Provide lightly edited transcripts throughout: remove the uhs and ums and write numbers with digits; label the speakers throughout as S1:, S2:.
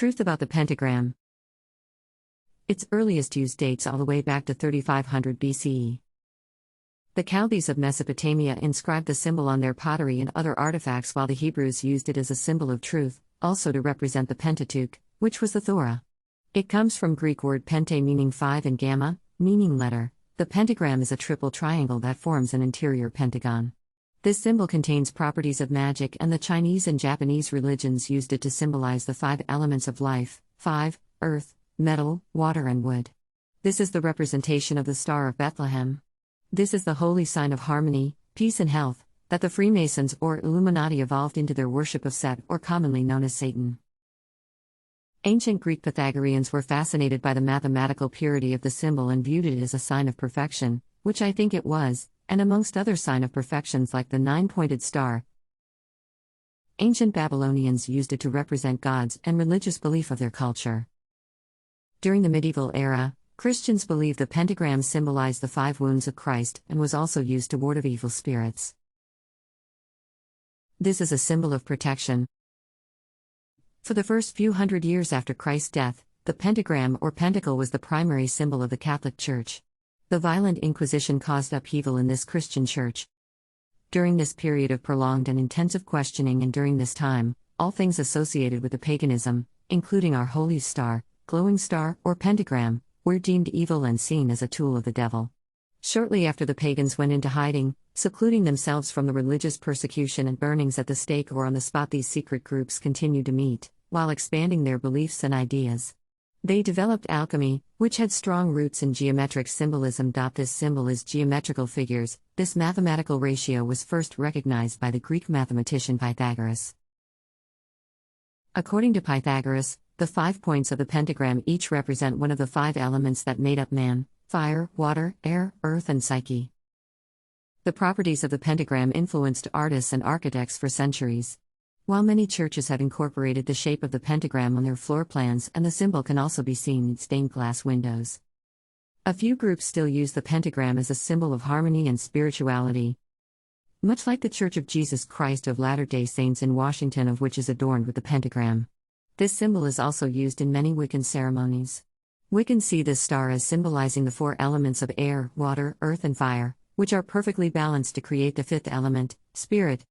S1: Truth about the pentagram. Its earliest use dates all the way back to 3500 BCE. The Chaldees of Mesopotamia inscribed the symbol on their pottery and other artifacts, while the Hebrews used it as a symbol of truth, also to represent the Pentateuch, which was the Torah. It comes from Greek word pente, meaning 5, and gamma, meaning letter. The pentagram is a triple triangle that forms an interior pentagon. This symbol contains properties of magic, and the Chinese and Japanese religions used it to symbolize the 5 elements of life: 5, earth, metal, water, and wood. This is the representation of the Star of Bethlehem. This is the holy sign of harmony, peace, and health, that the Freemasons or Illuminati evolved into their worship of Set, or commonly known as Satan. Ancient Greek Pythagoreans were fascinated by the mathematical purity of the symbol and viewed it as a sign of perfection, which I think it was, and amongst other sign of perfections like the 9-pointed star. Ancient Babylonians used it to represent gods and religious belief of their culture. During the medieval era, Christians believed the pentagram symbolized the 5 wounds of Christ and was also used to ward off evil spirits. This is a symbol of protection. For the first few hundred years after Christ's death, the pentagram or pentacle was the primary symbol of the Catholic Church. The violent Inquisition caused upheaval in this Christian church. During this period of prolonged and intensive questioning, and during this time, all things associated with the paganism, including our holy star, glowing star, or pentagram, were deemed evil and seen as a tool of the devil. Shortly after, the pagans went into hiding, secluding themselves from the religious persecution and burnings at the stake or on the spot. These secret groups continued to meet, while expanding their beliefs and ideas. They developed alchemy, which had strong roots in geometric symbolism. This symbol is geometrical figures. This mathematical ratio was first recognized by the Greek mathematician Pythagoras. According to Pythagoras, the 5 points of the pentagram each represent one of the 5 elements that made up man: fire, water, air, earth, and psyche. The properties of the pentagram influenced artists and architects for centuries. While many churches have incorporated the shape of the pentagram on their floor plans, and the symbol can also be seen in stained glass windows. A few groups still use the pentagram as a symbol of harmony and spirituality. Much like the Church of Jesus Christ of Latter-day Saints in Washington, of which is adorned with the pentagram. This symbol is also used in many Wiccan ceremonies. Wiccans see this star as symbolizing the 4 elements of air, water, earth, and fire, which are perfectly balanced to create the 5th element, spirit.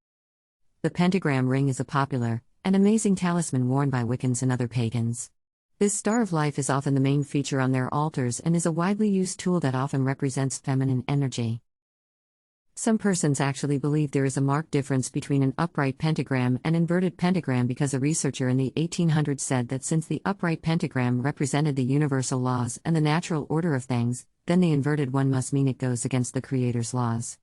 S1: The pentagram ring is a popular and amazing talisman worn by Wiccans and other pagans. This star of life is often the main feature on their altars and is a widely used tool that often represents feminine energy. Some persons actually believe there is a marked difference between an upright pentagram and inverted pentagram, because a researcher in the 1800s said that since the upright pentagram represented the universal laws and the natural order of things, then the inverted one must mean it goes against the Creator's laws.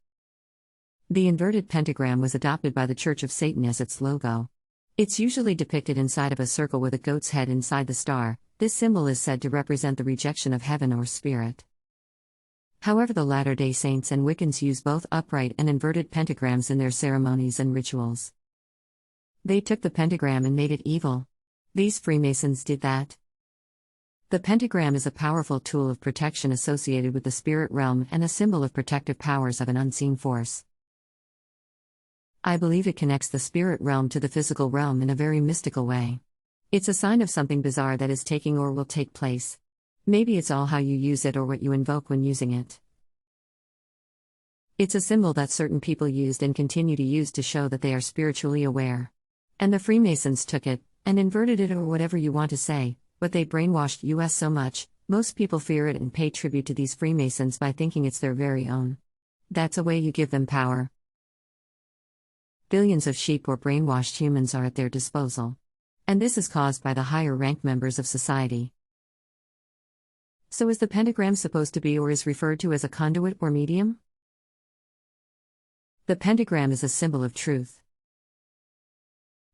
S1: The inverted pentagram was adopted by the Church of Satan as its logo. It's usually depicted inside of a circle with a goat's head inside the star. This symbol is said to represent the rejection of heaven or spirit. However, the Latter-day Saints and Wiccans use both upright and inverted pentagrams in their ceremonies and rituals. They took the pentagram and made it evil. These Freemasons did that. The pentagram is a powerful tool of protection associated with the spirit realm and a symbol of protective powers of an unseen force. I believe it connects the spirit realm to the physical realm in a very mystical way. It's a sign of something bizarre that is taking or will take place. Maybe it's all how you use it or what you invoke when using it. It's a symbol that certain people used and continue to use to show that they are spiritually aware. And the Freemasons took it, and inverted it, or whatever you want to say, but they brainwashed us so much, most people fear it and pay tribute to these Freemasons by thinking it's their very own. That's a way you give them power. Billions of sheep or brainwashed humans are at their disposal. And this is caused by the higher ranked members of society. So is the pentagram supposed to be or is referred to as a conduit or medium? The pentagram is a symbol of truth.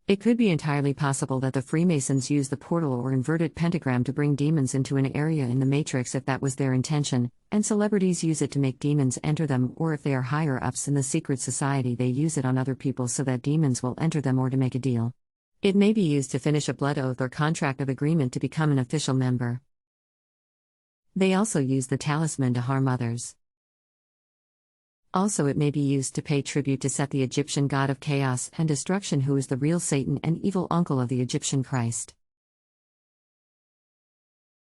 S1: It could be entirely possible that the Freemasons used the portal or inverted pentagram to bring demons into an area in the Matrix if that was their intention, and celebrities use it to make demons enter them, or if they are higher ups in the secret society they use it on other people so that demons will enter them, or to make a deal. It may be used to finish a blood oath or contract of agreement to become an official member. They also use the talisman to harm others. Also, it may be used to pay tribute to Set, the Egyptian god of chaos and destruction, who is the real Satan and evil uncle of the Egyptian Christ.